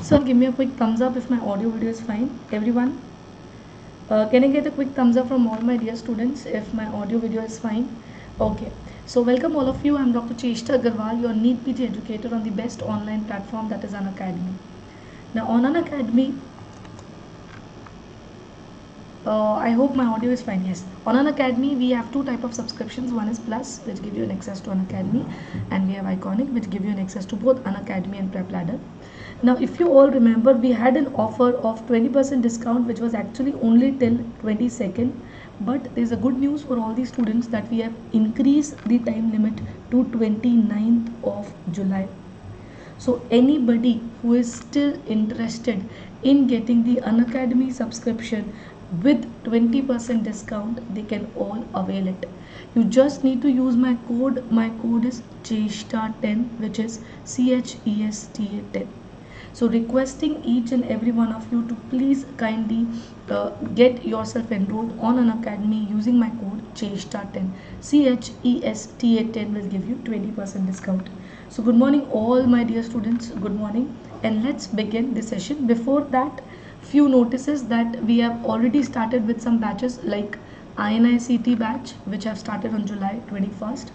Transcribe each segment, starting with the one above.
So give me a quick thumbs up if my audio video is fine. Everyone, can I get a quick thumbs up from all my dear students if my audio video is fine? Okay. So welcome all of you. I'm Dr. Chesta Aggarwal, your NEET PG educator on the best online platform, that is Unacademy. Now on Unacademy, I hope my audio is fine. Yes, on Unacademy we have two type of subscriptions. One is Plus, which give you an access to Unacademy, and we have Iconic, which give you an access to both Unacademy and Prep Ladder. Now if you all remember, we had an offer of 20% discount, which was actually only till 22nd, but there is a good news for all the students that we have increased the time limit to 29th of July. So anybody who is still interested in getting the Unacademy subscription with 20% discount, they can all avail it. You just need to use my code. My code is CHESTA10, which is CHESTA10. So requesting each and every one of you to please kindly get yourself enrolled on Unacademy using my code CHESTA10. CHESTA10 will give you 20% discount. So good morning all my dear students, good morning, and let's begin the session. Before that, few notices that we have already started with some batches like INICT batch, which have started on July 21st.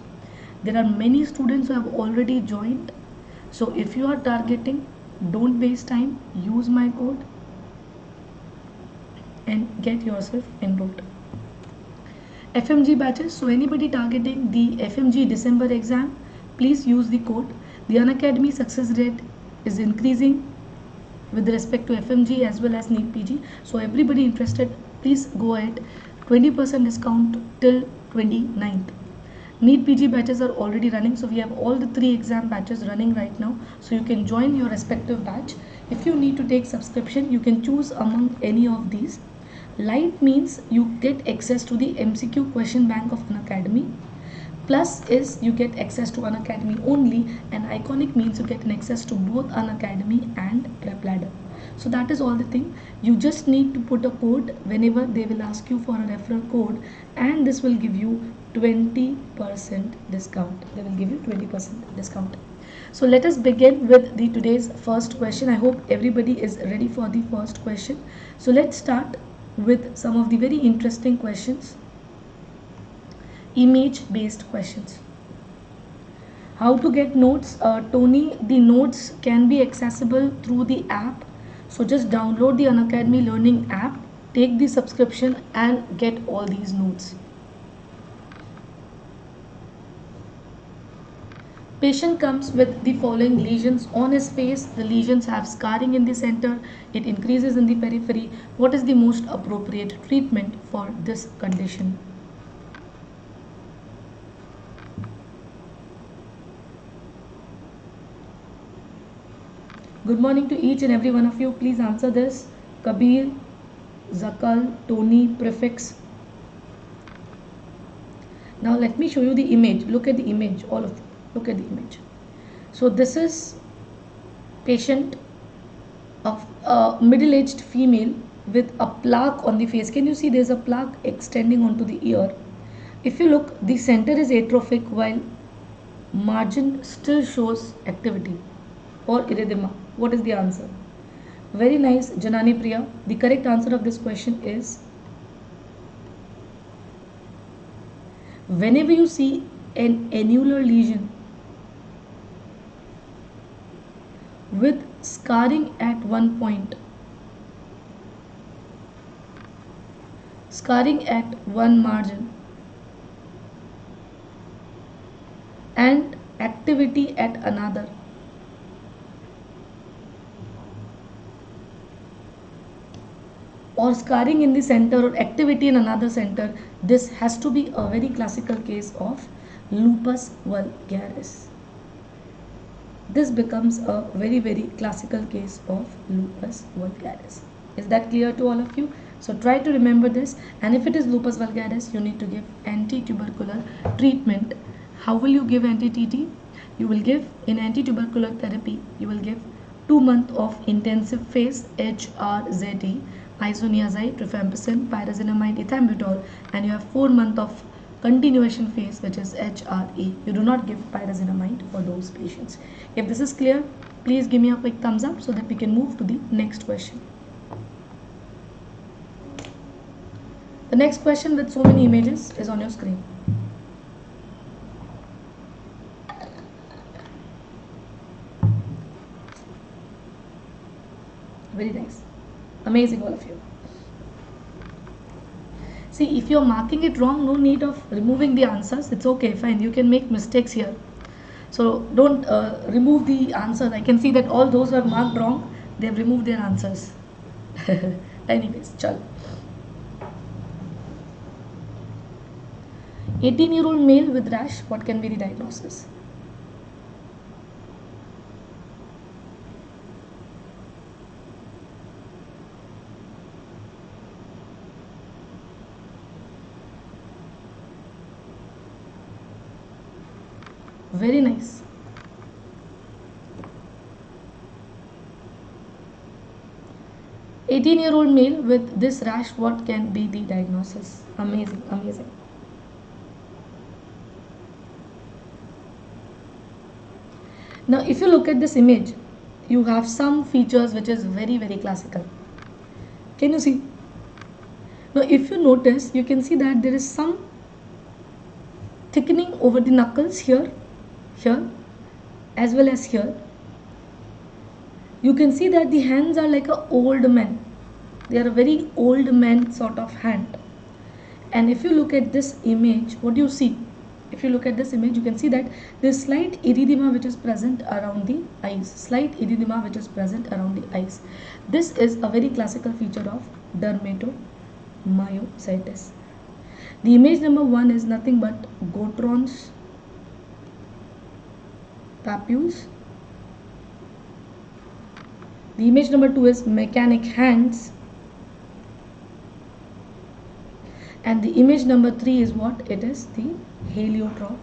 There are many students who have already joined. So if you are targeting, don't waste time, use my code and get yourself enrolled. FMG batches, so anybody targeting the FMG December exam, please use the code. The Unacademy success rate is increasing with respect to FMG as well as NEET PG. So everybody interested, please go ahead. 20% discount till 29th. NEET PG batches are already running, so we have all the 3 exam batches running right now. So you can join your respective batch. If you need to take subscription, you can choose among any of these. Light means you get access to the MCQ question bank of Unacademy. Plus is you get access to Unacademy only, and Iconic means you get an access to both Unacademy and Prep Ladder. So that is all the thing. You just need to put a code whenever they will ask you for a referral code, and this will give you 20% discount. They will give you 20% discount. So let us begin with the today's first question. I hope everybody is ready for the first question. So let's start with some of the very interesting questions. Image based questions. How to get notes? Tony, the notes can be accessible through the app. So just download the Unacademy Learning app, take the subscription and get all these notes. Patient comes with the following lesions on his face. The lesions have scarring in the center. It increases in the periphery. What is the most appropriate treatment for this condition? Good morning to each and every one of you. Please answer this. Kabir, Zakal, Tony, Prefix. Now let me show you the image. Look at the image, all of you. Look at the image. So this is patient of a middle-aged female with a plaque on the face. Can you see there's a plaque extending onto the ear? If you look, the center is atrophic while margin still shows activity or erythema. What is the answer? Very nice, Janani Priya. The correct answer of this question is, whenever you see an annular lesion with scarring at one point, scarring at one margin and activity at another, or scarring in the center or activity in another center, this has to be a very classical case of lupus vulgaris. This becomes a very classical case of lupus vulgaris. Is that clear to all of you? So try to remember this, and if it is lupus vulgaris, you need to give anti-tubercular treatment. How will you give anti-TT? You will give, in anti-tubercular therapy, you will give 2 months of intensive phase HRZE, isoniazid, rifampicin, pyrazinamide, ethambutol, and you have 4 months of continuation phase, which is HRE. You do not give pyrazinamide for those patients. If this is clear, Please give me a quick thumbs up so that we can move to the next question. The next question with so many images is on your screen. Very nice. Amazing, all of you. See, if you're marking it wrong, no need of removing the answers. It's okay, fine. You can make mistakes here. So don't remove the answers. I can see that all those who are marked wrong, they've removed their answers. Anyways, chal. 18-year-old male with rash, what can be the diagnosis? Very nice. "18-year-old male with this rash, what can be the diagnosis?" Amazing, amazing. Now, if you look at this image, you have some features which is very, very classical. Can you see? Now, if you notice, you can see that there is some thickening over the knuckles here, as well as here. You can see that the hands are like a old man. They are a very old man sort of hand. And if you look at this image, what do you see? If you look at this image, you can see that there is slight erythema which is present around the eyes. Slight erythema which is present around the eyes. This is a very classical feature of dermatomyositis. The image number 1 is nothing but Gotron's papules. The image number 2 is mechanic hands. And the image number 3 is what? It is the heliotrope.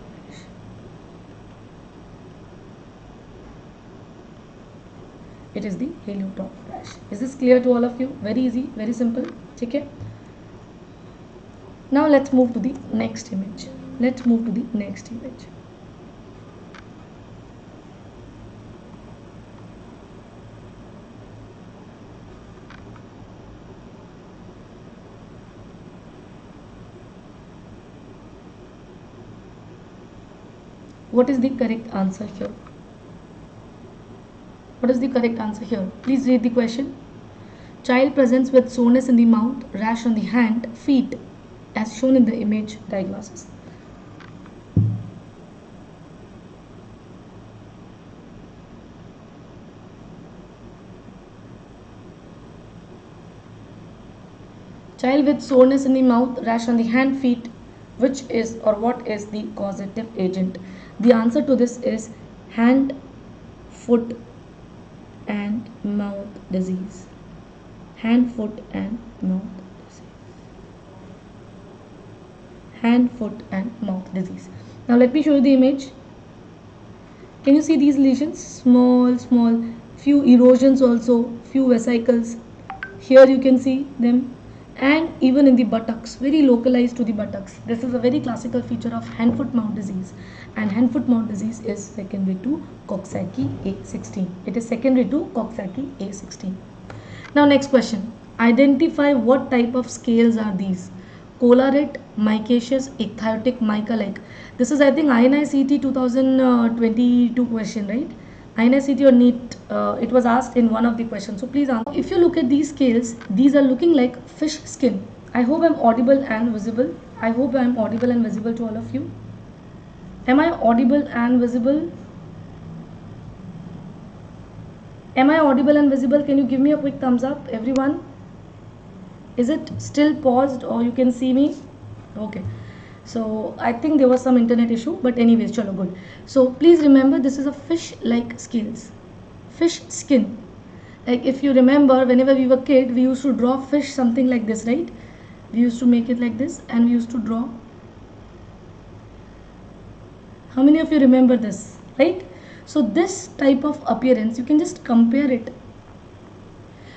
It is the heliotrope rash. Is this clear to all of you? Very easy, very simple. Okay. Now let's move to the next image. What is the correct answer here? Please read the question. Child presents with soreness in the mouth, rash on the hand, feet, as shown in the image. Diagnosis. Child with soreness in the mouth, rash on the hand, feet, which is or what is the causative agent? The answer to this is hand, foot and mouth disease. Hand, foot and mouth disease. Hand, foot and mouth disease. Now let me show you the image. Can you see these lesions? Small, few erosions also, few vesicles. Here you can see them. And even in the buttocks, very localized to the buttocks. This is a very classical feature of hand-foot-mouth disease, and hand-foot-mouth disease is secondary to Coxsackie A16. It is secondary to Coxsackie A16. Now next question. Identify what type of scales are these? Coloret, micaceous, ichthyotic, mica-like. This is, I think, INI-CET 2022 question, right? INI-CET or NEET, it was asked in one of the questions. So please answer. If you look at these scales, these are looking like fish skin. I hope I'm audible and visible. I hope I'm audible and visible to all of you. Am I audible and visible? Am I audible and visible? Can you give me a quick thumbs up, everyone? Is it still paused or you can see me? Okay. So I think there was some internet issue, but anyways, chalo, good. So please remember, this is a fish-like scales, fish skin. Like if you remember, whenever we were kid, we used to draw fish something like this, right? We used to make it like this, and we used to draw. How many of you remember this, right? So this type of appearance, you can just compare it.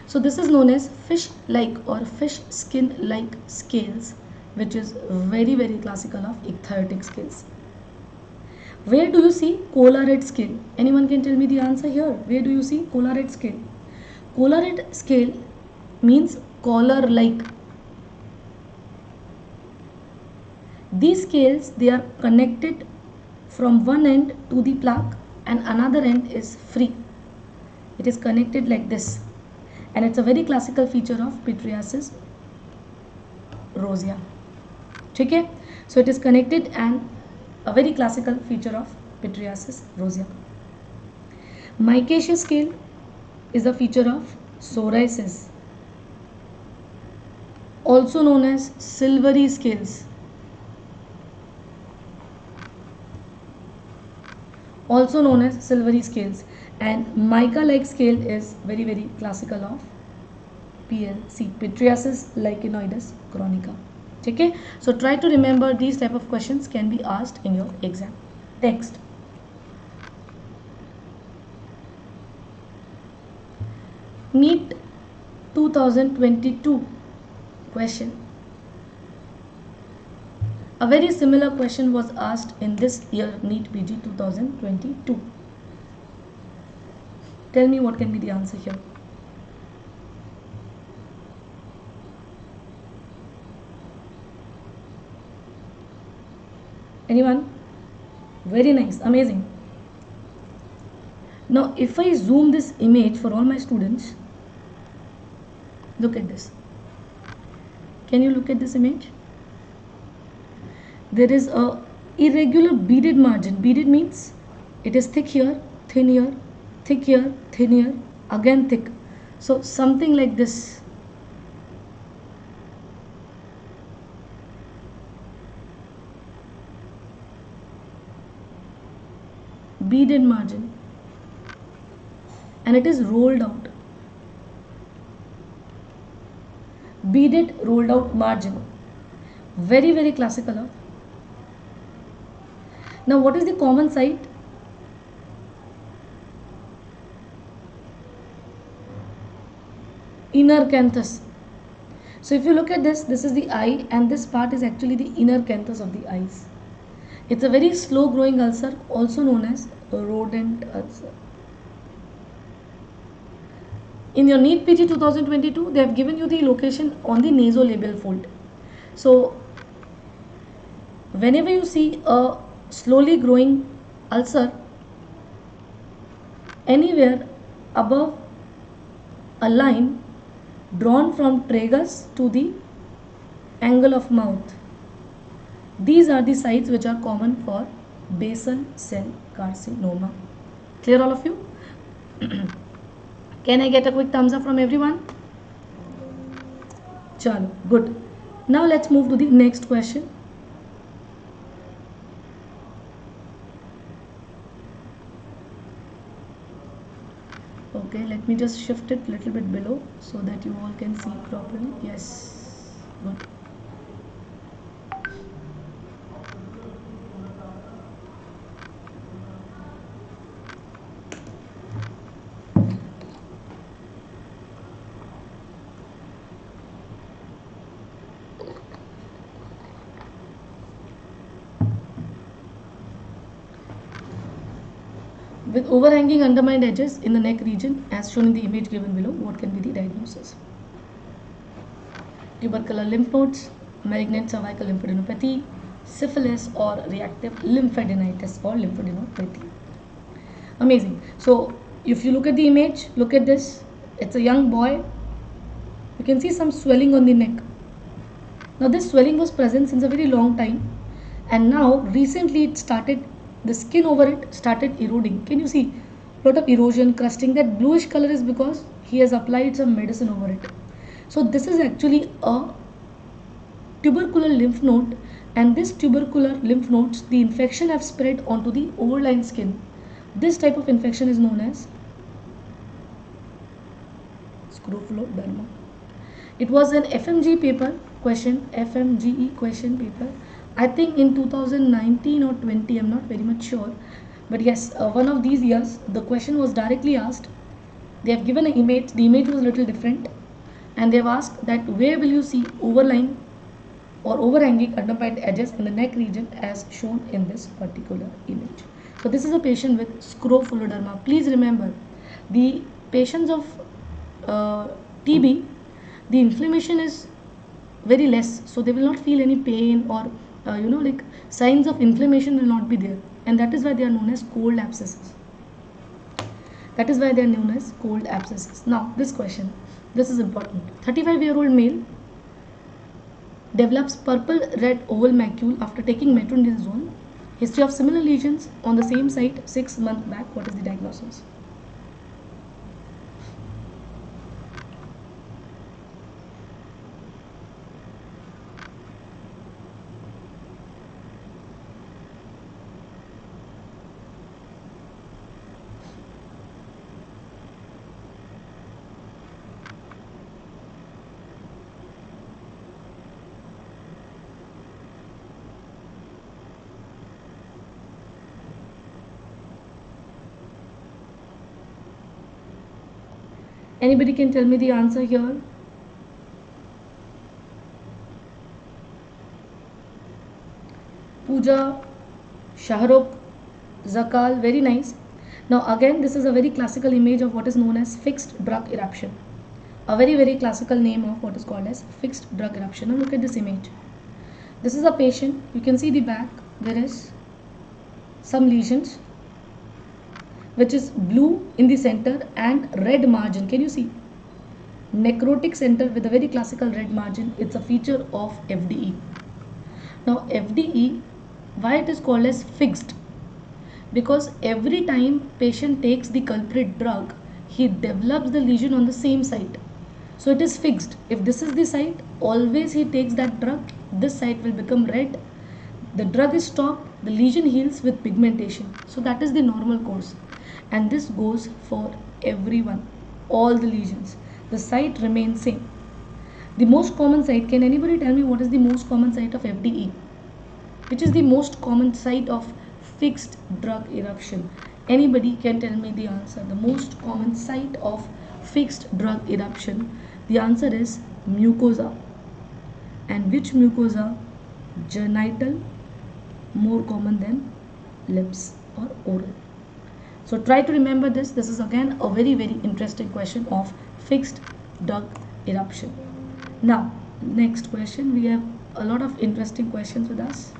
So this is known as fish-like or fish skin-like scales, which is very, very classical of ichthyotic scales. Where do you see cola red scale? Anyone can tell me the answer here. Where do you see cola red scale? Cola red scale means collar like. These scales, they are connected from one end to the plaque and another end is free. It is connected like this, and it's a very classical feature of pityriasis rosea. Okay, so it is connected and a very classical feature of pityriasis rosea. Micaceous scale is a feature of psoriasis, also known as silvery scales. Also known as silvery scales, and mica like scale is very classical of PLC, pityriasis lichenoides chronica. Okay, so try to remember these type of questions can be asked in your exam. Next, NEET 2022 question. A very similar question was asked in this year NEET PG 2022. Tell me what can be the answer here. Anyone? Very nice, amazing. Now if I zoom this image for all my students, look at this. Can you look at this image? There is a irregular beaded margin. Beaded means it is thick here, thin here, thick here, thin here, again thick. So something like this. Beaded margin, and it is rolled out. Beaded rolled out margin. Very classical. Now what is the common site? Inner canthus. So if you look at this, this is the eye and this part is actually the inner canthus of the eyes. It's a very slow growing ulcer, also known as a rodent ulcer. In your NEET PG 2022, they have given you the location on the nasolabial fold. So whenever you see a slowly growing ulcer anywhere above a line drawn from tragus to the angle of mouth, these are the sites which are common for basal cell carcinoma. Clear all of you? Can I get a quick thumbs up from everyone? Chalo, good. Now let's move to the next question. Okay, let me just shift it a little bit below so that you all can see properly. Yes, good. With overhanging undermined edges in the neck region as shown in the image given below, what can be the diagnosis? Tubercular lymph nodes, malignant cervical lymphadenopathy, syphilis, or reactive lymphadenitis or lymphadenopathy. Amazing. So if you look at the image, look at this. It's a young boy. You can see some swelling on the neck. Now this swelling was present since a very long time, and now recently it started, the skin over it started eroding. Can you see lot of erosion, crusting? That bluish color is because he has applied some medicine over it. So this is actually a tubercular lymph node, and this tubercular lymph nodes, the infection have spread onto the overlying skin. This type of infection is known as Scrofuloderma. It was an FMG paper question, FMGE question paper. I think in 2019 or 20, I'm not very much sure, but yes, one of these years the question was directly asked. They have given an image, the image was a little different, and they have asked that where will you see overlying or overhanging undermined edges in the neck region as shown in this particular image. So this is a patient with Scrofuloderma. Please remember, the patients of TB, the inflammation is very less, so they will not feel any pain or like signs of inflammation will not be there, and that is why they are known as cold abscesses. That is why they are known as cold abscesses. Now this question, this is important. 35-year-old male develops purple red oval macule after taking metronidazole. History of similar lesions on the same site 6 months back. What is the diagnosis? Anybody can tell me the answer here? Pooja, Shahrukh, Zakal, very nice. Now again, this is a very classical image of what is known as fixed drug eruption. A very classical name of what is called as fixed drug eruption. Now look at this image. This is a patient. You can see the back. There is some lesions, which is blue in the center and red margin. Can you see? Necrotic center with a very classical red margin. It's a feature of FDE. Now FDE, why it is called as fixed? Because every time patient takes the culprit drug, he develops the lesion on the same site. So it is fixed. If this is the site, always he takes that drug, this site will become red. The drug is stopped, the lesion heals with pigmentation. So that is the normal course. And this goes for everyone, all the lesions. The site remains same. The most common site, can anybody tell me what is the most common site of FDE? Which is the most common site of fixed drug eruption? Anybody can tell me the answer. The most common site of fixed drug eruption. The answer is mucosa. And which mucosa? Genital, more common than lips or oral. So try to remember this. This is again a very interesting question of fixed drug eruption. Now next question, we have a lot of interesting questions with us.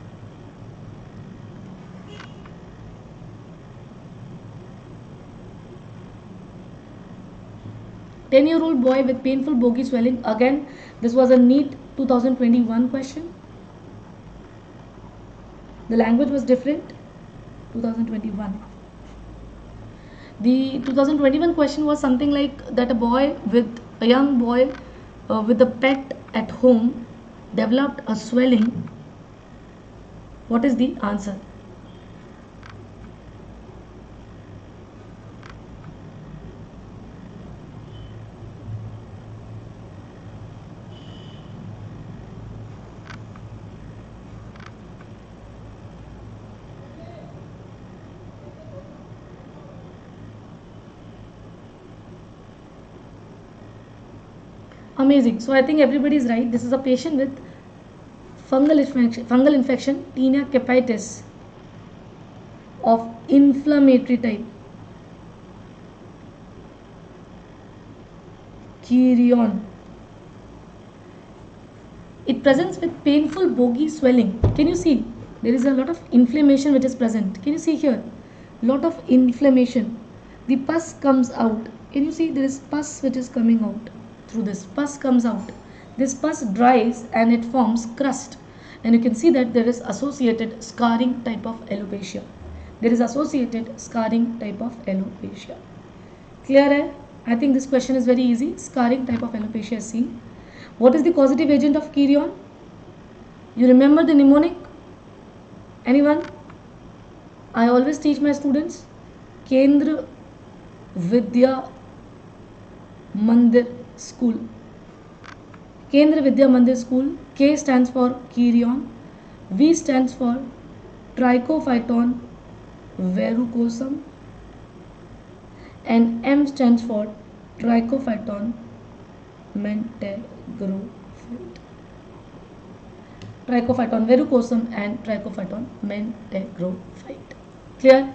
"10-year-old boy with painful bogey swelling." Again, this was a NEET 2021 question. The language was different. 2021. The 2021 question was something like that: a young boy with a pet at home developed a swelling. What is the answer? Amazing. So I think everybody is right. This is a patient with fungal infection, tinea capitis of inflammatory type. Kirion. It presents with painful bogey swelling. Can you see? There is a lot of inflammation which is present. Can you see here? Lot of inflammation. The pus comes out. Can you see? There is pus which is coming out. Through this pus comes out. This pus dries and it forms crust, and you can see that there is associated scarring type of alopecia. There is associated scarring type of alopecia. Clear hai? I think this question is very easy. Scarring type of alopecia is seen. What is the causative agent of Kirion? You remember the mnemonic? Anyone? I always teach my students Kendra Vidya Mandir School. Kendra Vidya Mandir School. K stands for Kirion, V stands for Trichophyton verrucosum, and M stands for Trichophyton mentegrophyte. Trichophyton verrucosum and Trichophyton mentegrophyte. Clear?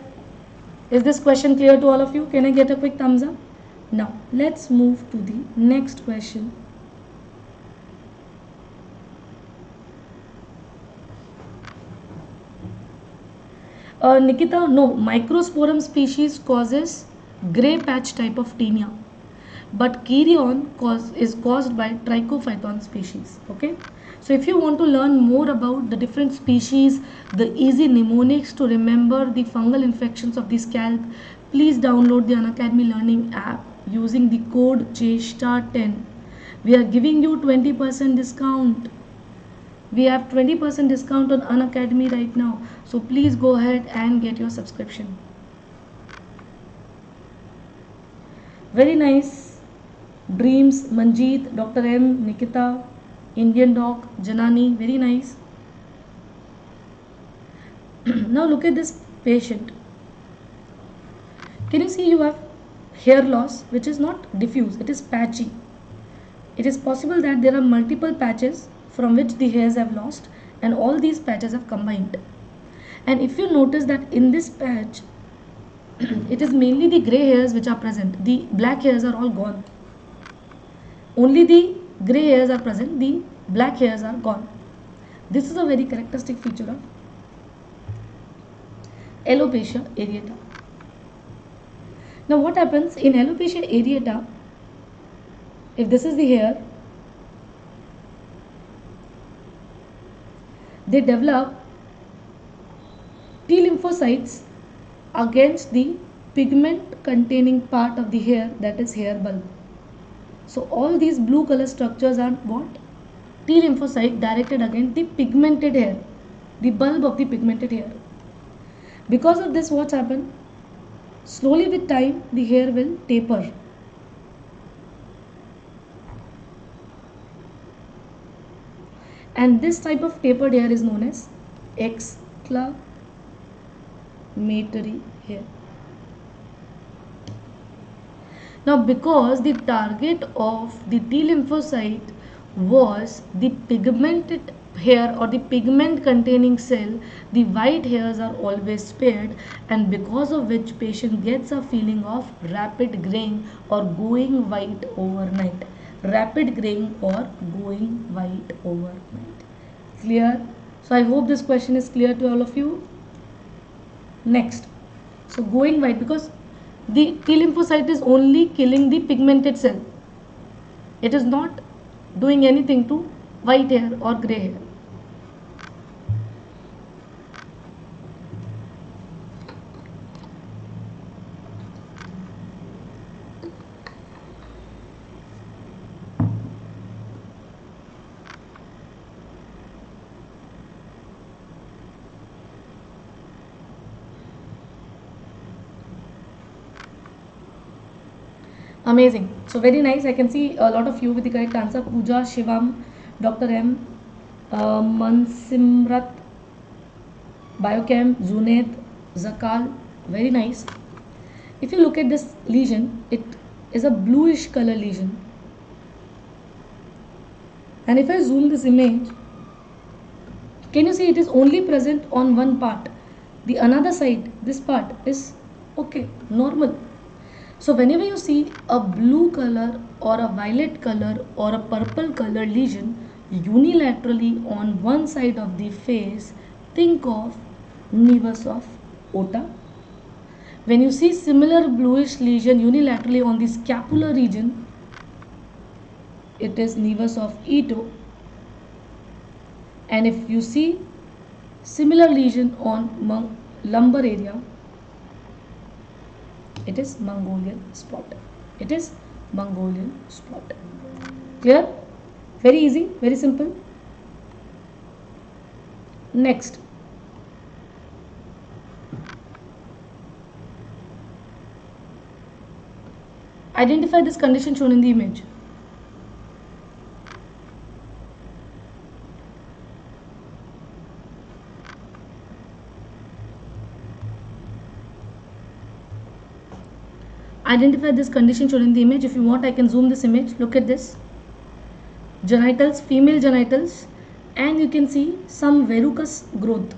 Is this question clear to all of you? Can I get a quick thumbs up? Now let's move to the next question. Nikita, no, microsporum species causes grey patch type of tinea, but Kerion is caused by Trichophyton species. Okay, so if you want to learn more about the different species, the easy mnemonics to remember the fungal infections of the scalp, please download the Unacademy Learning app using the code CHESTA10. We are giving you 20% discount. We have 20% discount on Unacademy right now. So please go ahead and get your subscription. Very nice. Dreams, Manjeet, Dr. M, Nikita, Indian Doc, Janani. Very nice. Now look at this patient. Can you see you have hair loss which is not diffuse, it is patchy. It is possible that there are multiple patches from which the hairs have lost and all these patches have combined. And if you notice that in this patch, it is mainly the grey hairs which are present. The black hairs are all gone. Only the grey hairs are present, the black hairs are gone. This is a very characteristic feature of alopecia areata. Now what happens in alopecia areata, if this is the hair, they develop T lymphocytes against the pigment containing part of the hair, that is hair bulb. So all these blue color structures are what? T lymphocyte directed against the pigmented hair, the bulb of the pigmented hair. Because of this, what's happened? Slowly with time the hair will taper. And this type of tapered hair is known as exclamatory hair. Now because the target of the T lymphocyte was the pigmented hair or the pigment containing cell, the white hairs are always spared, and because of which patient gets a feeling of rapid graying or going white overnight. Rapid graying or going white overnight. Clear? So I hope this question is clear to all of you. Next, so going white, because the T lymphocyte is only killing the pigmented cell. It is not doing anything to white hair or grey hair. Amazing. So very nice. I can see a lot of you with the correct answer. Pooja, Shivam, Dr. M, Mansimrat, Biochem, Zunaid, Zakal. Very nice. If you look at this lesion, it is a bluish color lesion. And if I zoom this image, can you see it is only present on one part? The another side, this part is okay, normal. So whenever you see a blue color or a violet color or a purple color lesion unilaterally on one side of the face, think of nevus of Ota. When you see similar bluish lesion unilaterally on the scapular region, it is nevus of Ito. And if you see similar lesion on lumbar area, it is Mongolian spot. It is Mongolian spot. Clear? Very easy, very simple. Next. Identify this condition shown in the image. Identify this condition shown in the image. If you want, I can zoom this image. Look at this. Genitals, female genitals, and you can see some verrucous growth,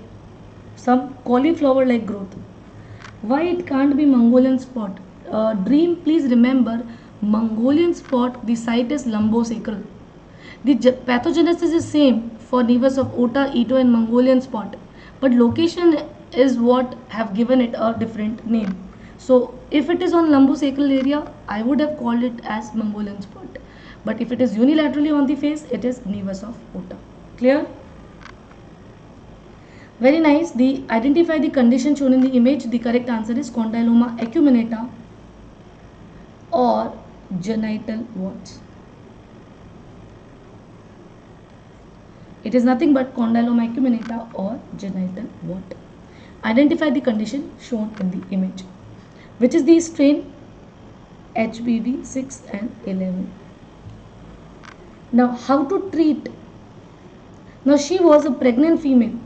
some cauliflower like growth. Why it can't be Mongolian spot? Dream, please remember, Mongolian spot, the site is lumbosacral. The pathogenesis is same for nevus of Ota, Ito and Mongolian spot, but location is what have given it a different name. So if it is on lumbosacral area, I would have called it as Mongolian spot. But if it is unilaterally on the face, it is nevus of Ota. Clear? Very nice. Identify the condition shown in the image. The correct answer is condyloma acuminata or genital warts. It is nothing but condyloma acuminata or genital wart. Identify the condition shown in the image. Which is the strain? HBV 6 and 11. Now, how to treat? Now, she was a pregnant female.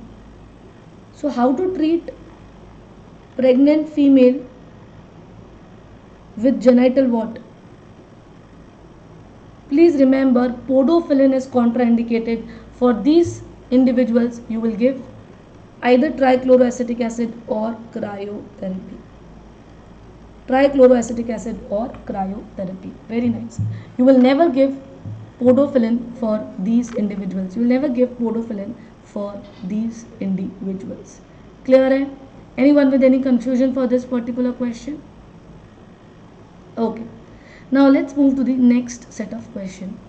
So, how to treat pregnant female with genital wart? Please remember, podophyllin is contraindicated. For these individuals, you will give either trichloroacetic acid or cryotherapy. Trichloroacetic acid or cryotherapy. Very nice. You will never give podophyllin for these individuals. You will never give podophyllin for these individuals. Clear? Hai? Anyone with any confusion for this particular question? Okay. Now let's move to the next set of question.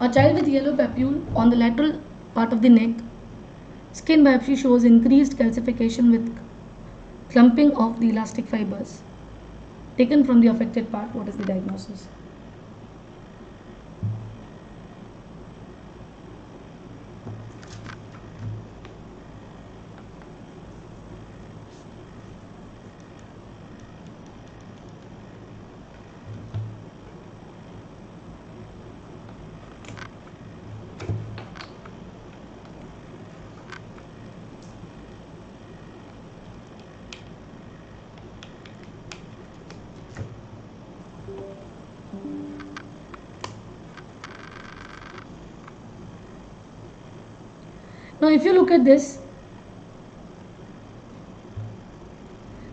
A child with yellow papule on the lateral part of the neck. Skin biopsy shows increased calcification with clumping of the elastic fibers. Taken from the affected part, what is the diagnosis? Now if you look at this,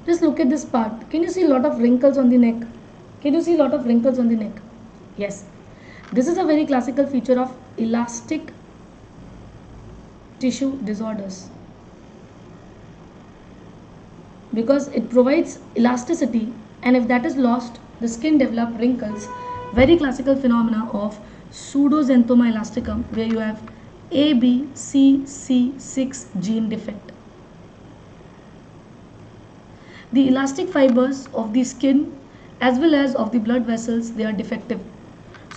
just look at this part. Can you see a lot of wrinkles on the neck? Can you see a lot of wrinkles on the neck? Yes. This is a very classical feature of elastic tissue disorders, because it provides elasticity, and if that is lost, the skin develop wrinkles. Very classical phenomena of Pseudo-xanthoma elasticum, where you have ABCC6 gene defect. The elastic fibers of the skin as well as of the blood vessels, they are defective.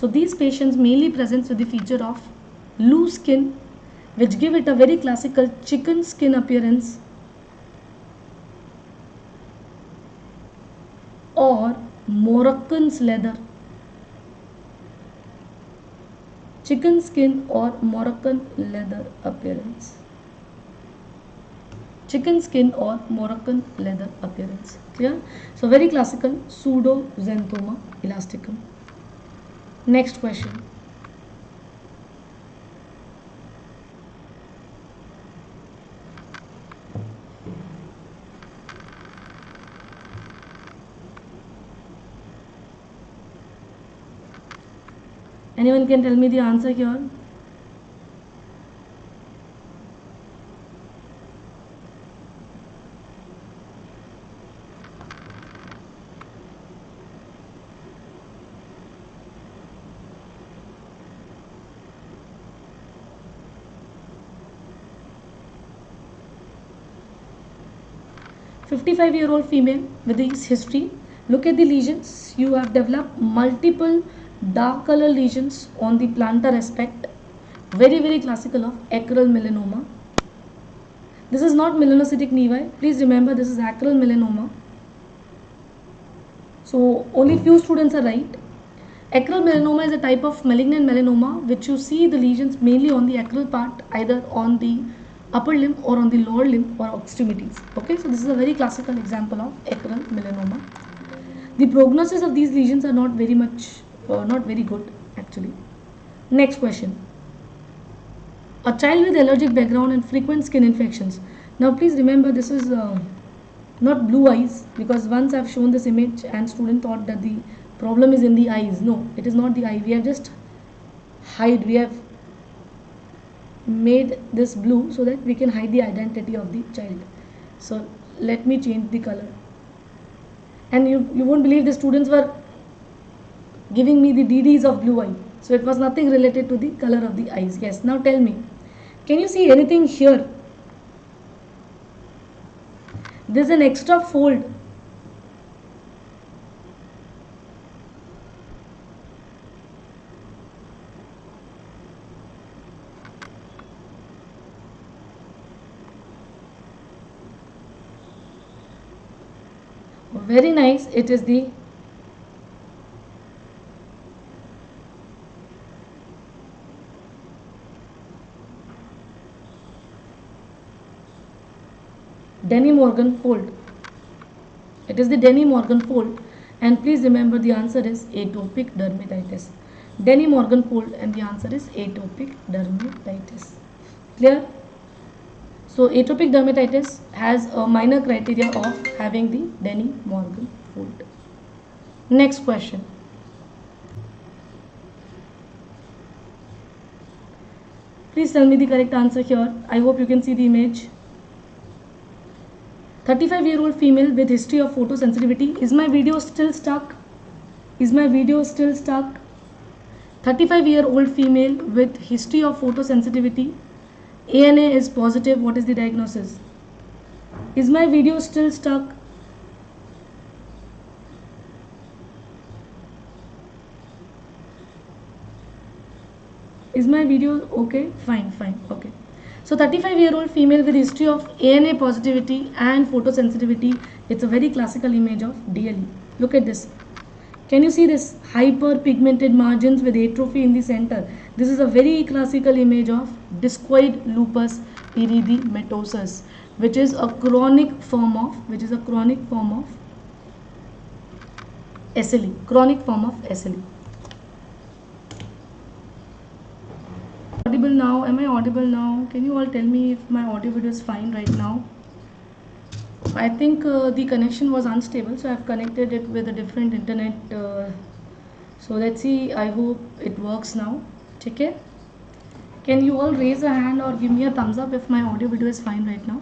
So these patients mainly present with the feature of loose skin, which give it a very classical chicken skin appearance or Moroccan's leather. Chicken skin or Moroccan leather appearance. Chicken skin or Moroccan leather appearance. Clear? So very classical Pseudo-xanthoma elasticum. Next question. Anyone can tell me the answer here? A 55-year-old female with this history. Look at the lesions. You have developed multiple dark color lesions on the plantar aspect, very classical of acral melanoma. This is not melanocytic nevi. Please remember, this is acral melanoma. So only few students are right. Acral melanoma is a type of malignant melanoma which you see the lesions mainly on the acral part, either on the upper limb or on the lower limb or extremities. Okay, so this is a very classical example of acral melanoma. The prognosis of these lesions are not very good actually. Next question. A child with allergic background and frequent skin infections. Now please remember, this is not blue eyes, because once I've shown this image and student thought that the problem is in the eyes. No, it is not the eye. We have just we have made this blue so that we can hide the identity of the child. So let me change the color. And you won't believe the students were giving me the DDs of blue eye. So it was nothing related to the color of the eyes. Yes, now tell me, can you see anything here? There's an extra fold. Very nice. It is the Denny Morgan fold. It is the Denny Morgan fold, and please remember the answer is atopic dermatitis. Denny Morgan fold, and the answer is atopic dermatitis. Clear? So atopic dermatitis has a minor criteria of having the Denny Morgan fold. Next question. Please tell me the correct answer here. I hope you can see the image. 35-year-old female with history of photosensitivity. Is my video still stuck? Is my video still stuck? 35-year-old female with history of photosensitivity. ANA is positive. What is the diagnosis? Is my video still stuck? Is my video okay? Fine. Okay. So 35-year-old female with history of ANA positivity and photosensitivity. It's a very classical image of DLE. Look at this. Can you see this? Hyperpigmented margins with atrophy in the center. This is a very classical image of Discoid lupus erythematosus, which is a chronic form of SLE. Chronic form of SLE. Audible now? Am I audible now? Can you all tell me if my audio video is fine right now? I think the connection was unstable, so I have connected it with a different internet. So let's see. I hope it works now. Okay? Can you all raise a hand or give me a thumbs up if my audio video is fine right now?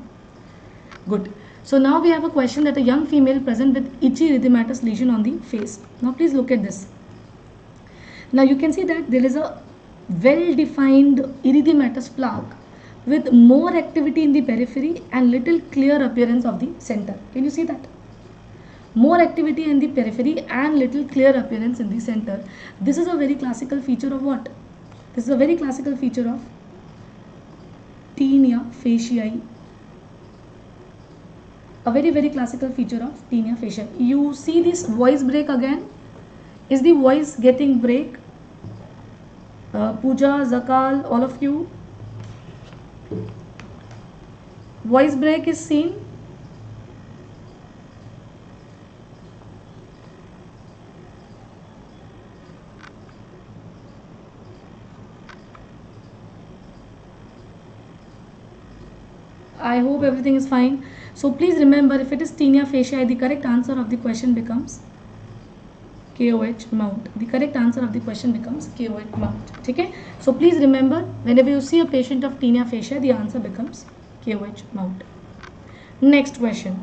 Good. So now we have a question that a young female present with itchy erythematous lesion on the face. Now please look at this. Now you can see that there is a well-defined erythematous plaque with more activity in the periphery and little clear appearance of the center. Can you see that? More activity in the periphery and little clear appearance in the center. This is a very classical feature of what? This is a very classical feature of tinea faciei. A very classical feature of tinea faciei. You see this voice break again? Is the voice getting break? Pooja, Zakal, all of you. Voice break is seen. I hope everything is fine. So please remember, if it is tinea faciei, the correct answer of the question becomes KOH mount. The correct answer of the question becomes KOH mount. Okay? So please remember, whenever you see a patient of tinea faciei, the answer becomes KOH mount. Next question.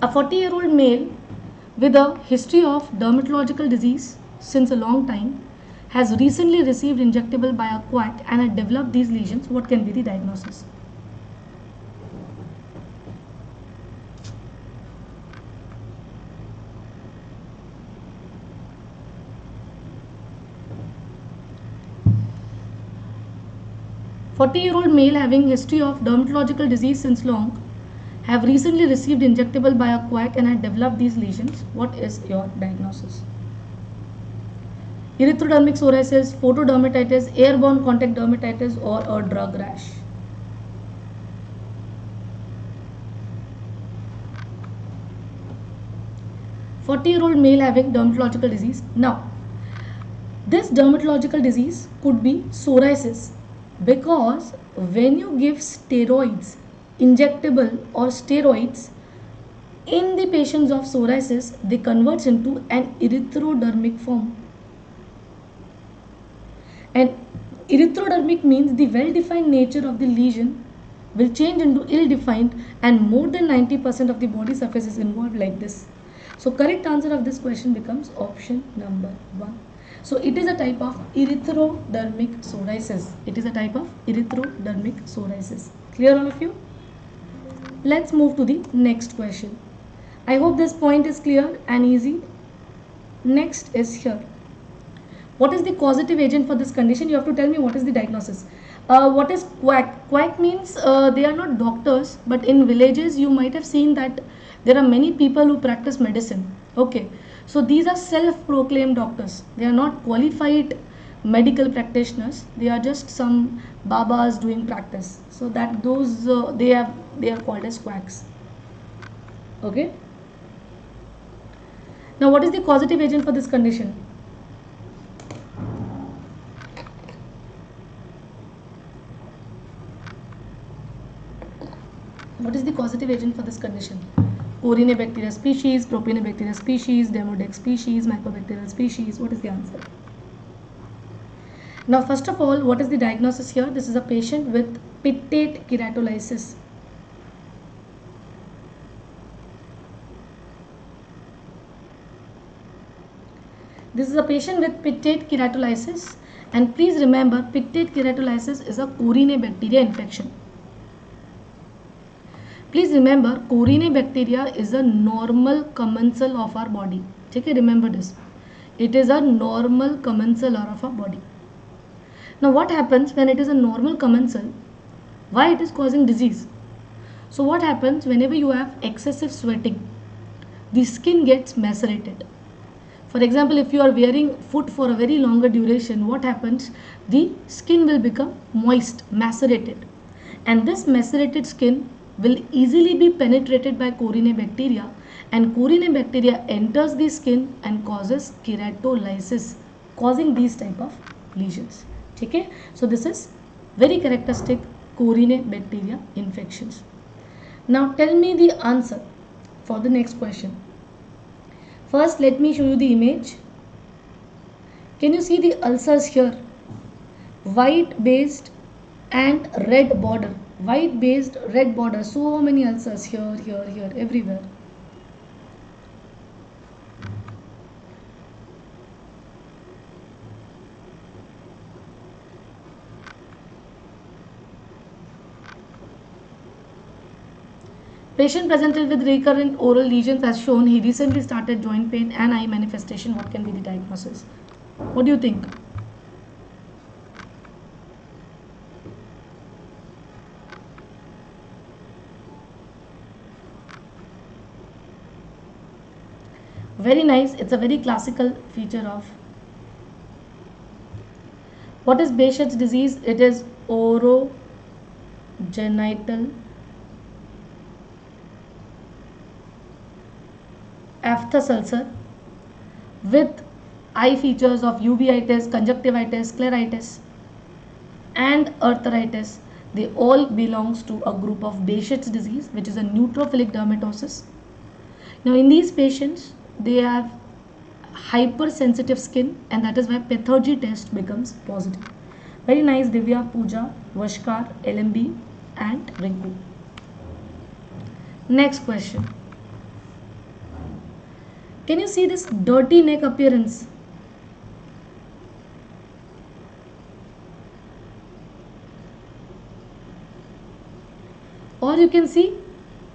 A 40-year-old male with a history of dermatological disease since a long time has recently received injectable by a quack and had developed these lesions. What can be the diagnosis? A 40-year-old male having history of dermatological disease since long have recently received injectable by a quack and had developed these lesions. What is your diagnosis? Erythrodermic psoriasis, photodermatitis, airborne contact dermatitis, or a drug rash? 40-year-old male having dermatological disease. Now, this dermatological disease could be psoriasis, because when you give steroids, injectable or steroids, in the patients of psoriasis, they converts into an erythrodermic form. And erythrodermic means the well-defined nature of the lesion will change into ill-defined, and more than 90% of the body surface is involved like this. So correct answer of this question becomes option number 1. So it is a type of erythrodermic psoriasis. It is a type of erythrodermic psoriasis. Clear all of you? Let's move to the next question. I hope this point is clear and easy. Next is here. What is the causative agent for this condition? You have to tell me what is the diagnosis. What is quack? Quack means they are not doctors, but in villages you might have seen that there are many people who practice medicine. Okay, so these are self-proclaimed doctors. They are not qualified medical practitioners. They are just some babas doing practice. So that those they are called as quacks. Okay. Now, what is the causative agent for this condition? What is the causative agent for this condition? Corynebacteria species, Propionibacteria species, Demodex species, Mycobacterial species. What is the answer? Now, first of all, what is the diagnosis here? This is a patient with pittate keratolysis. This is a patient with pittate keratolysis, and please remember, pittate keratolysis is a Corynebacteria infection. Please remember, Corynebacteria is a normal commensal of our body. Okay, remember this. It is a normal commensal of our body. Now, what happens when it is a normal commensal? Why it is causing disease? So, what happens whenever you have excessive sweating? The skin gets macerated. For example, if you are wearing foot for a very longer duration, what happens? The skin will become moist, macerated, and this macerated skin will easily be penetrated by Corynebacteria, and Corynebacteria enters the skin and causes keratolysis, causing these type of lesions. Okay, so this is very characteristic Corynebacteria infections. Now tell me the answer for the next question. First, let me show you the image. Can you see the ulcers here? White based and red border. White based, red border. So many ulcers here, here, here, everywhere. Patient presented with recurrent oral lesions as shown. He recently started joint pain and eye manifestation. What can be the diagnosis? What do you think? Very nice. It's a very classical feature of. What is Beh'cet's disease? It is orogenital aphthous ulcer with eye features of uveitis, conjunctivitis, scleritis and arthritis. They all belongs to a group of Beh'cet's disease, which is a neutrophilic dermatosis. Now in these patients, they have hypersensitive skin, and that is why pathology test becomes positive. Very nice, Divya, Pooja, Vashkar, LMB and Rinku. Next question. Can you see this dirty neck appearance? Or you can see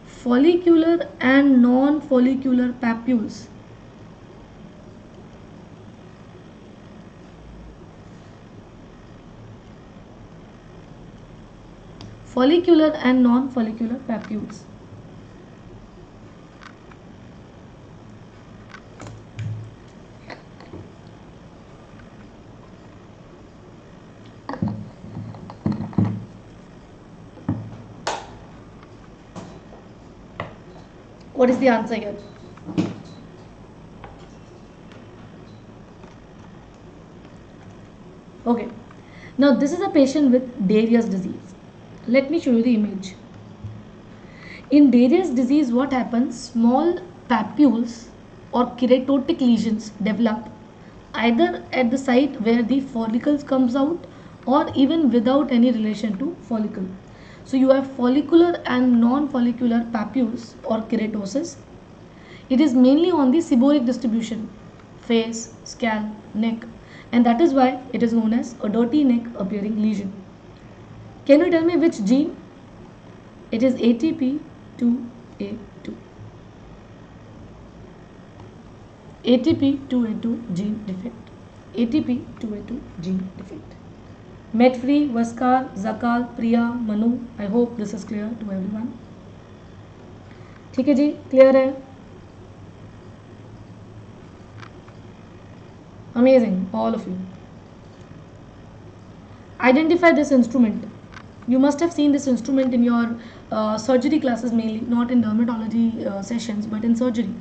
follicular and non-follicular papules. Follicular and non-follicular papules. What is the answer here? Okay, now this is a patient with Darius disease. Let me show you the image. In Darius disease, what happens? Small papules or keratotic lesions develop either at the site where the follicles comes out or even without any relation to follicle. So you have follicular and non-follicular papules or keratosis. It is mainly on the seborrheic distribution, face, scalp, neck, and that is why it is known as a dirty neck appearing lesion. Can you tell me which gene? It is ATP2A2. ATP2A2 gene defect. ATP2A2 gene defect. Medfree, Vaskar, Zakal, Priya, Manu. I hope this is clear to everyone. ठीक है जी, clear है? Amazing, all of you. Identify this instrument. You must have seen this instrument in your surgery classes mainly, not in dermatology sessions, but in surgery.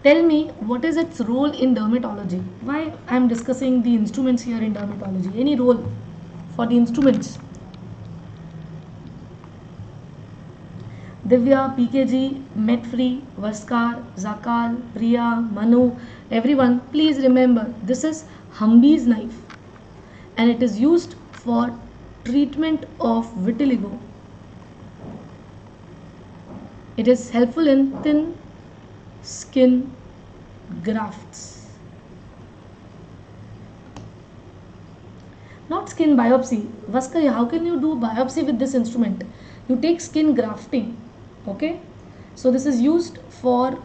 Tell me, what is its role in dermatology? Why I am discussing the instruments here in dermatology? Any role for the instruments? Divya, PKG, Medfree, Vaskar, Zakal, Priya, Manu, everyone, please remember this is Humbee's knife and it is used for treatment of vitiligo. It is helpful in thin skin grafts. Not skin biopsy. Vaskar, how can you do biopsy with this instrument? You take skin grafting. Okay, so this is used for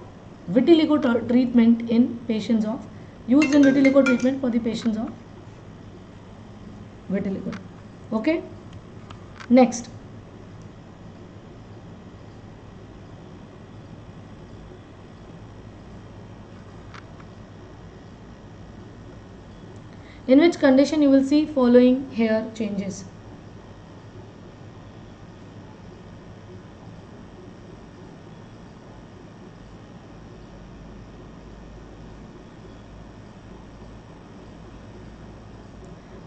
vitiligo treatment in patients of, used in vitiligo treatment for the patients of vitiligo. Okay, next. In which condition you will see following hair changes?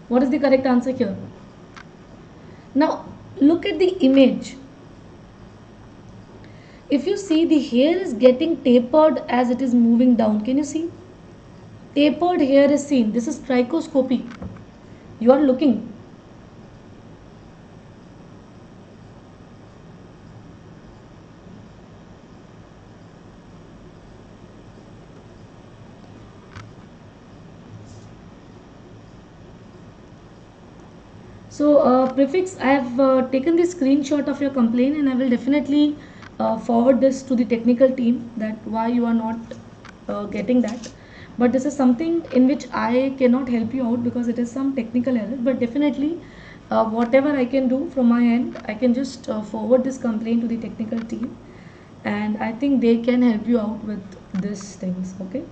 What is the correct answer here? Now look at the image. If you see, the hair is getting tapered as it is moving down. Can you see? Tapered hair is seen. This is trichoscopy. You are looking. So prefix, I have taken the screenshot of your complaint and I will definitely forward this to the technical team that why you are not getting that. But this is something in which I cannot help you out because it is some technical error. But definitely whatever I can do from my end, I can just forward this complaint to the technical team and I think they can help you out with these things. Okay.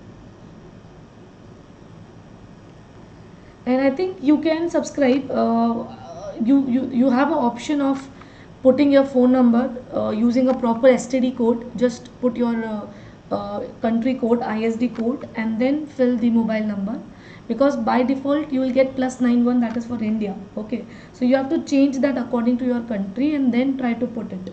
And I think you can subscribe. You have an option of putting your phone number using a proper STD code. Just put your country code, ISD code, and then fill the mobile number. Because by default you will get +91, that is for India. Okay, so you have to change that according to your country and then try to put it.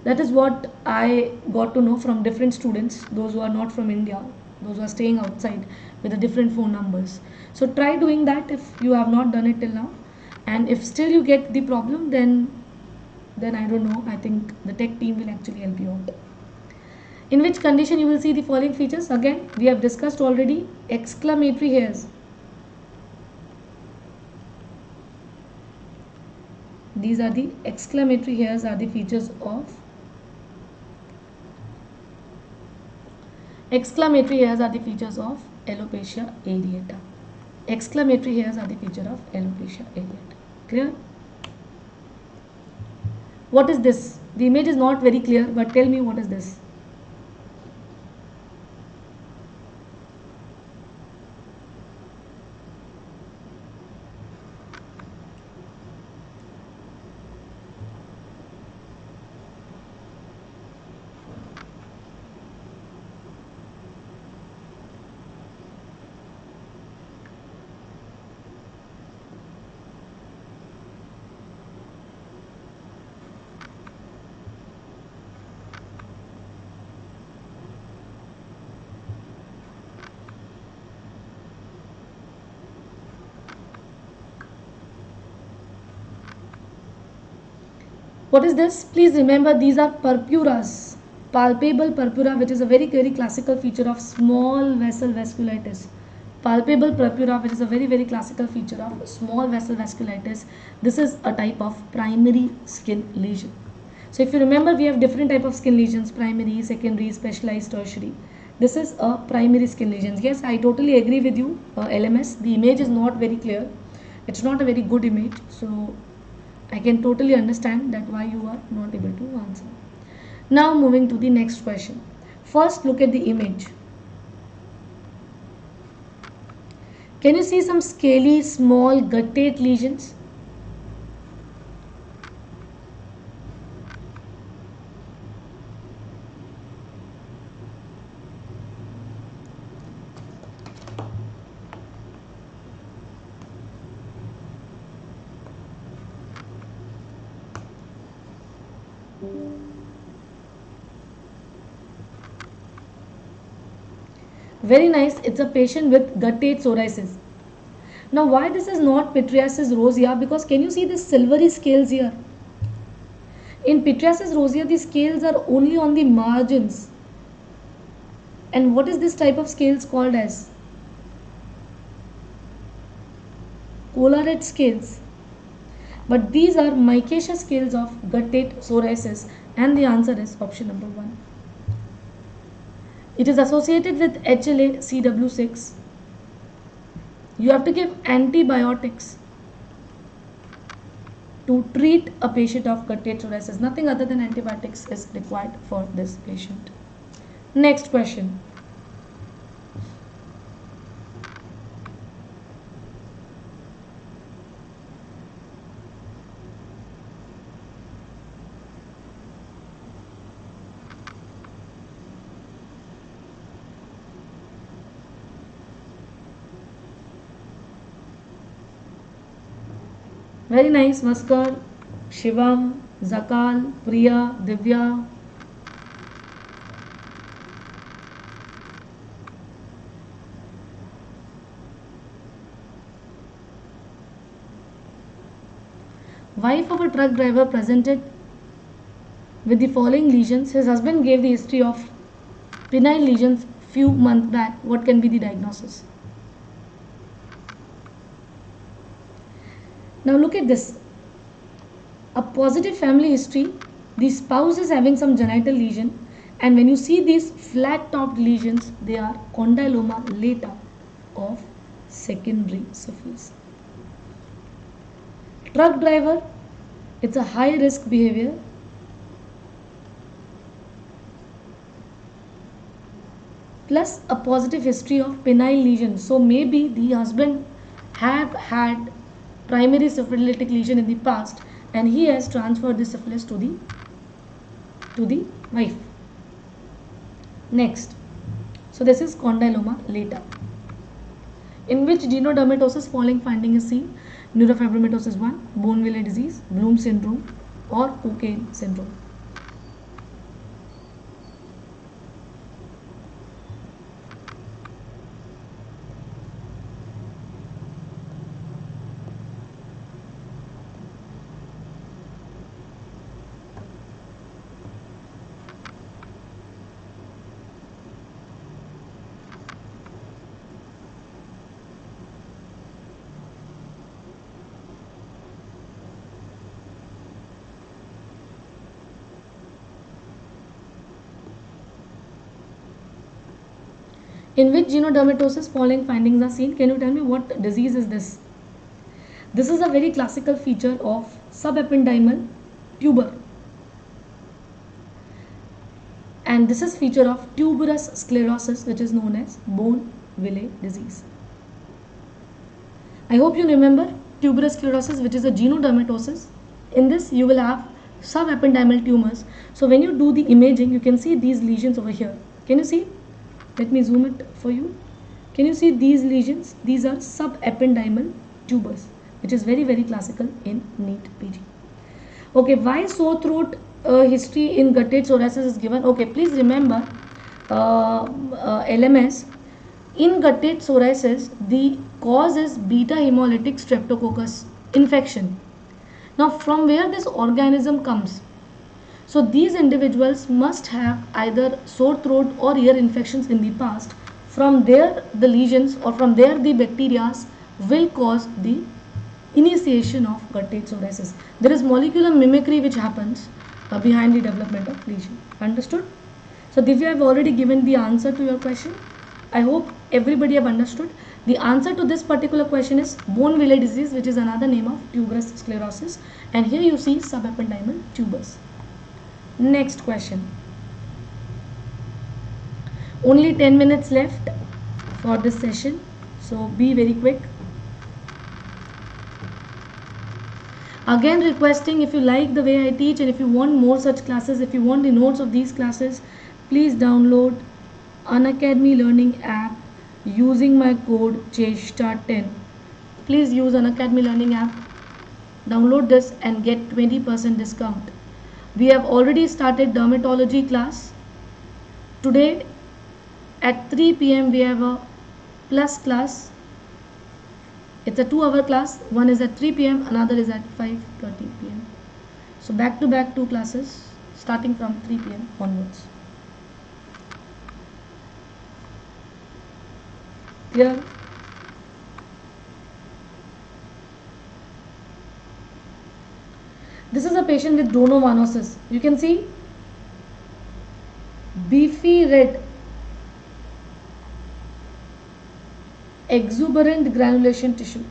That is what I got to know from different students, those who are not from India, those who are staying outside with the different phone numbers. So try doing that if you have not done it till now, and if still you get the problem, then I don't know, I think the tech team will actually help you out. In which condition you will see the following features? Again, we have discussed already. Exclamatory hairs. These are the exclamatory hairs are the features of alopecia areata. Exclamatory hairs are the feature of alopecia areata. Clear? What is this? The image is not very clear, but tell me what is this? What is this? Please remember these are purpuras, palpable purpura, which is a very classical feature of small vessel vasculitis. Palpable purpura, which is a very classical feature of small vessel vasculitis. This is a type of primary skin lesion. So if you remember, we have different type of skin lesions: primary, secondary, specialized, tertiary. This is a primary skin lesion. Yes, I totally agree with you, LMS. The image is not very clear. It's not a very good image. So I can totally understand that why you are not able to answer. Now moving to the next question. First, look at the image. Can you see some scaly, small, guttate lesions? Very nice. It's a patient with guttate psoriasis. Now, why this is not pityriasis rosea? Because can you see the silvery scales here? In pityriasis rosea, the scales are only on the margins. And what is this type of scales called as? Collarate scales. But these are micaceous scales of guttate psoriasis, and the answer is option number 1. It is associated with HLA-CW6. You have to give antibiotics to treat a patient of guttate psoriasis. Nothing other than antibiotics is required for this patient. Next question. Very nice, Vaskar, Shivam, Zakal, Priya, Divya. Wife of a truck driver presented with the following lesions. His husband gave the history of penile lesions few months back. What can be the diagnosis? Now look at this. A positive family history. The spouse is having some genital lesion, and when you see these flat topped lesions, they are condyloma lata of secondary syphilis. Truck driver, it's a high risk behavior. Plus a positive history of penile lesion. So maybe the husband have had primary syphilitic lesion in the past, and he has transferred the syphilis to the wife. Next, so this is condyloma lata. In which genodermatosis following finding is seen? Neurofibromatosis 1, Bone-Villei disease, Bloom syndrome, or Cockayne syndrome. In which genodermatosis following findings are seen? Can you tell me what disease is this? This is a very classical feature of subependymal tuber, and this is feature of tuberous sclerosis, which is known as Bone-Villei disease. I hope you remember tuberous sclerosis, which is a genodermatosis. In this you will have subependymal tumors. So when you do the imaging, you can see these lesions over here. Can you see? Let me zoom it for you. Can you see these lesions? These are subependymal tubers, which is very classical in NEET PG. Okay, why sore throat history in guttate psoriasis is given? Okay, please remember LMS. In guttate psoriasis, the cause is beta hemolytic streptococcus infection. Now, from where this organism comes? So these individuals must have either sore throat or ear infections in the past. From there the lesions, or from there the bacteria will cause the initiation of guttate psoriasis. There is molecular mimicry which happens behind the development of lesion. Understood? So Divya, I have already given the answer to your question. I hope everybody have understood. The answer to this particular question is bone villei disease, which is another name of tuberous sclerosis, and here you see subependymal tubers. Next question. Only 10 minutes left for this session, so be very quick. Again requesting, if you like the way I teach and if you want more such classes, if you want the notes of these classes, please download Unacademy Learning app using my code CHESTA10. Please use Unacademy Learning app. Download this and get 20% discount. We have already started dermatology class. Today at 3 p.m. we have a plus class. It's a 2-hour class. One is at 3 p.m. another is at 5:30 p.m. So back to back 2 classes starting from 3 p.m. onwards. Clear? This is a patient with dermatomyositis. You can see beefy red exuberant granulation tissue.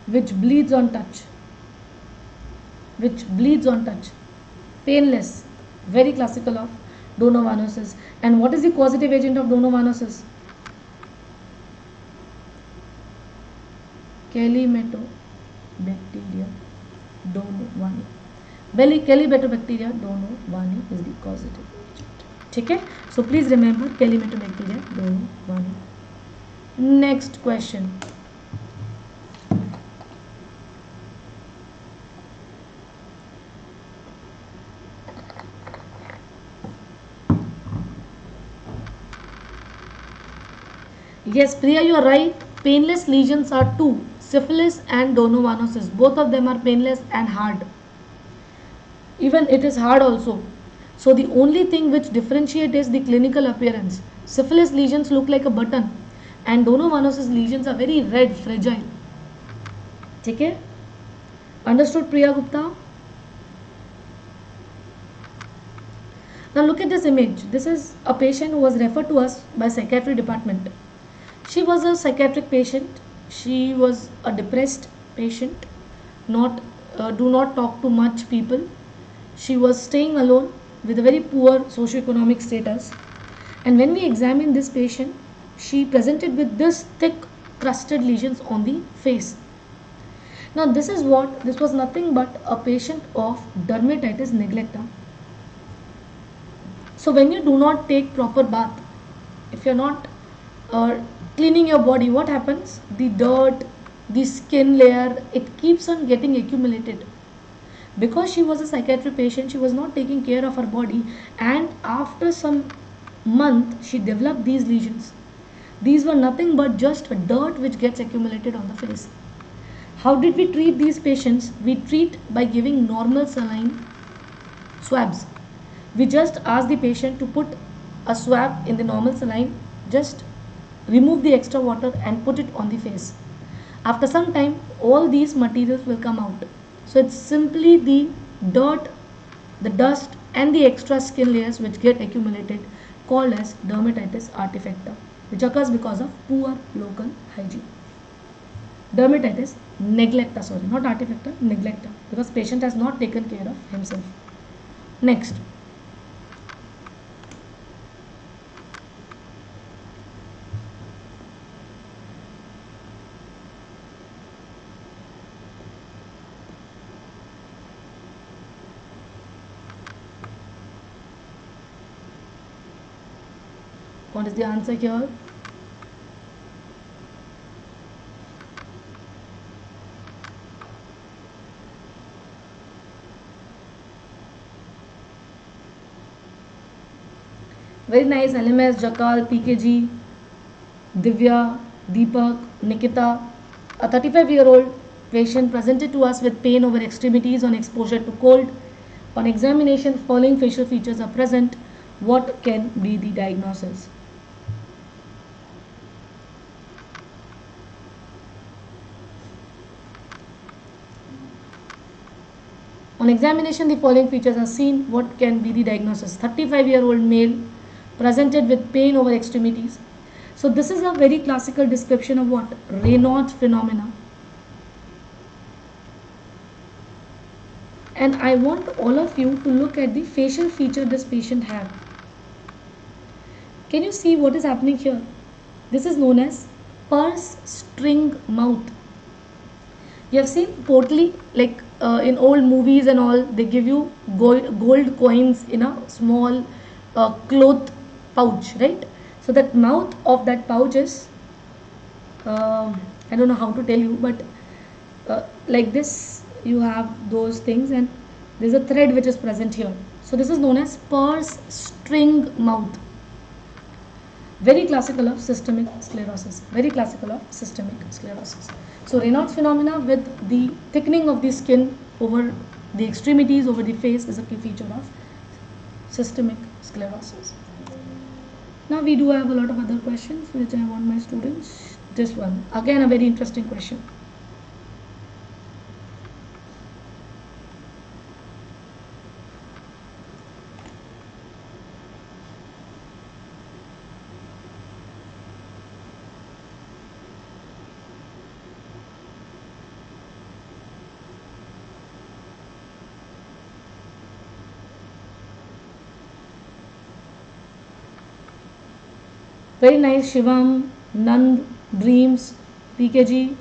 Which bleeds on touch. Painless. Very classical of dermatomyositis. And what is the causative agent of dermatomyositis? Calymatobacteria donovani. Calymatobacteria donovani is the causative agent. Okay? So please remember Calymatobacteria donovani. Next question. Yes, Priya, you are right. Painless lesions are 2, syphilis and dermatomyositis. Both of them are painless and hard. Even it is hard also. So the only thing which differentiates is the clinical appearance. Syphilis lesions look like a button and dermatomyositis lesions are very red, fragile. Okay? Understood, Priya Gupta? Now look at this image. This is a patient who was referred to us by psychiatry department. She was a psychiatric patient. She was a depressed patient. Do not talk to much people. She was staying alone with a very poor socioeconomic status. And when we examined this patient, she presented with this thick crusted lesions on the face. Now this was nothing but a patient of Dermatitis neglecta. So when you do not take proper bath, if you're not cleaning your body, what happens? The dirt, the skin layer, it keeps on getting accumulated. Because she was a psychiatric patient, she was not taking care of her body, and after some month she developed these lesions. These were nothing but just a dirt which gets accumulated on the face. How did we treat these patients? We treat by giving normal saline swabs. We just ask the patient to put a swab in the normal saline, just remove the extra water and put it on the face. After some time, all these materials will come out. So it's simply the dirt, the dust and the extra skin layers which get accumulated, called as dermatitis artifacta, which occurs because of poor local hygiene. Dermatitis neglecta, sorry, not artifacta, neglecta, because patient has not taken care of himself. Next. What is the answer here? Very nice. LMS, Jakal, PKG, Divya, Deepak, Nikita, a 35-year-old Patient presented to us with pain over extremities on exposure to cold. On examination, following facial features are present. What can be the diagnosis? On examination, the following features are seen. What can be the diagnosis? 35-year-old male presented with pain over extremities. So this is a very classical description of what? Raynaud's phenomena. And I want all of you to look at the facial feature this patient had. Can you see what is happening here? This is known as purse string mouth. You have seen portly, like in old movies and all, they give you gold coins in a small cloth pouch, right? So that mouth of that pouch is, I don't know how to tell you, but like this, you have those things, and there's a thread which is present here. So this is known as purse string mouth. Very classical of systemic sclerosis. Very classical of systemic sclerosis. So Raynaud's phenomena with the thickening of the skin over the extremities, over the face, is a key feature of systemic sclerosis. Now we do have a lot of other questions which I want my students. This one, again a very interesting question. Very nice, Shivam, Nand, Dreams, PKG.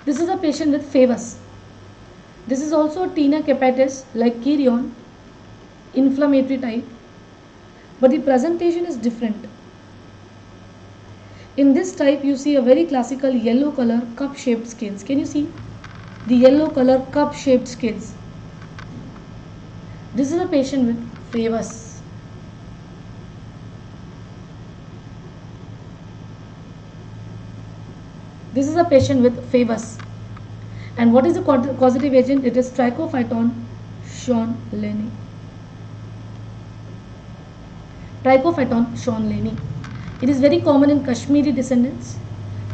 This is a patient with favus. This is also tinea capitis like Kirion, inflammatory type. But the presentation is different. In this type, you see a very classical yellow color cup-shaped scales. Can you see the yellow color cup-shaped scales? This is a patient with favus. This is a patient with favus. And what is the causative agent? It is Trichophyton schonleini. Trichophyton schonleini. It is very common in Kashmiri descendants,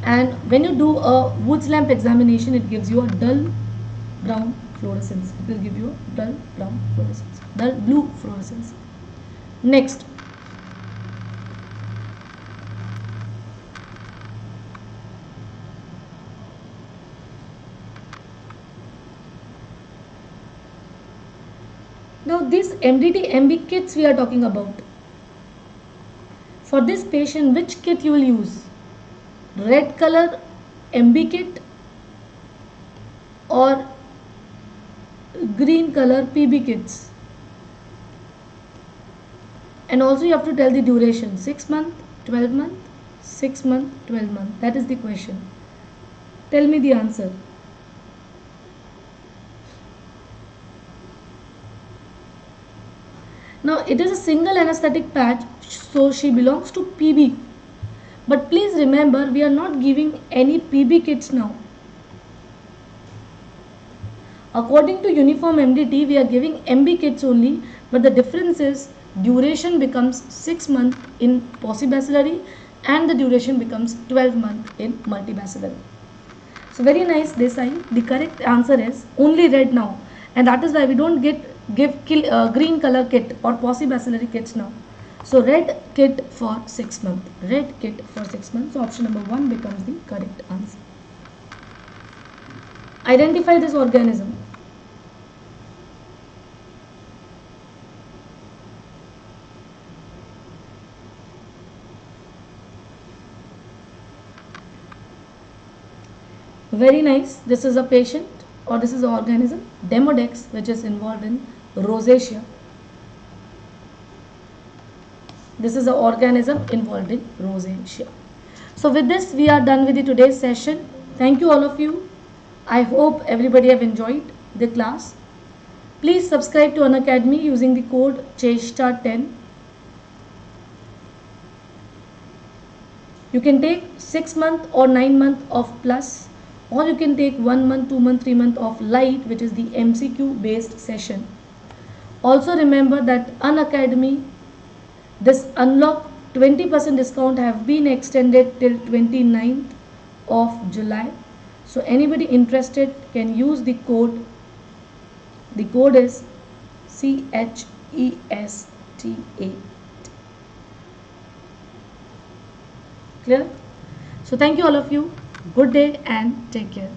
and when you do a Woods lamp examination, it gives you a dull brown fluorescence. It will give you a dull brown fluorescence, dull blue fluorescence. Next, now these MDT MB kits we are talking about. For this patient, which kit you will use? Red color MB kit or green color PB kits? And also you have to tell the duration, 6 months, 12 months, 6 months, 12 months. That is the question. Tell me the answer. Now it is a single anesthetic patch, so she belongs to PB. But please remember, we are not giving any PB kits now. According to uniform MDT, we are giving MB kits only, but the difference is duration becomes 6 months in possibacillary and the duration becomes 12 months in multibacillary. So very nice, Desai. The correct answer is only red now, and that is why we don't give green color kit or possibacillary kits now. So red kit for 6 months. Red kit for 6 months. So option number 1 becomes the correct answer. Identify this organism. Very nice. This is a patient, or this is an organism, Demodex, which is involved in rosacea. This is an organism involved in rosacea. So with this, we are done with the today's session. Thank you all of you. I hope everybody have enjoyed the class. Please subscribe to Unacademy using the code CHESTA10. You can take 6 month or 9 month of plus, or you can take 1 month, 2 month, 3 month of light, which is the MCQ based session. Also remember that Unacademy, this unlock 20% discount have been extended till 29th of July. So anybody interested can use the code. The code is CHESTA. Clear? So thank you all of you. Good day and take care.